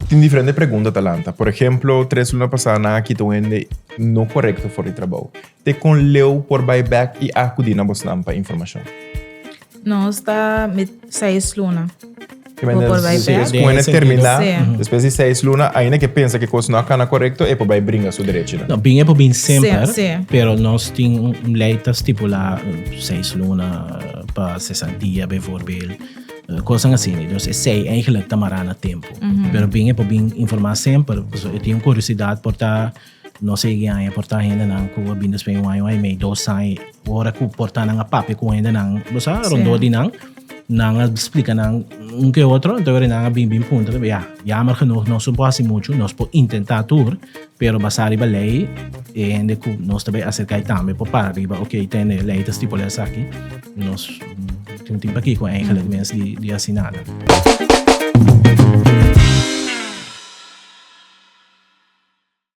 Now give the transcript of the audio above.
tem diferente pergunta, Talanta. Por exemplo, 3 lunas passadas, aqui tu ende não correto for o trabalho. Te com leu por buyback e acudir na bostampa informação. Não, está 6 lunas. Por buyback. Quando terminar, Sim. depois de 6 lunas, ainda que pensa que coisa não é correto, é por vai brincar sua direita. Não, bem é por bem sempre, Sim. pero nós tem lei estipula 6 lunas para 60 dias, bijvoorbeeld. Coisas assim, dus é sei eigenlijk tamará na tempo. Pero bem é por bem informar sempre, eu tenho curiosidade por estar não sei quem por estar ainda não com a binda spem wai meio 2 sai, ora com portar na papi com ainda não, você rondou de não explica não que outro, então não bem ponto, jammer genoeg, nós não pode muito, nós podemos tentar tour, pero basar riba lei e ainda que nós também acercar também por para riba, ok, tem lei das tipo essa aqui, nós tem um tempo aqui com eigenlijk mensen die assinada.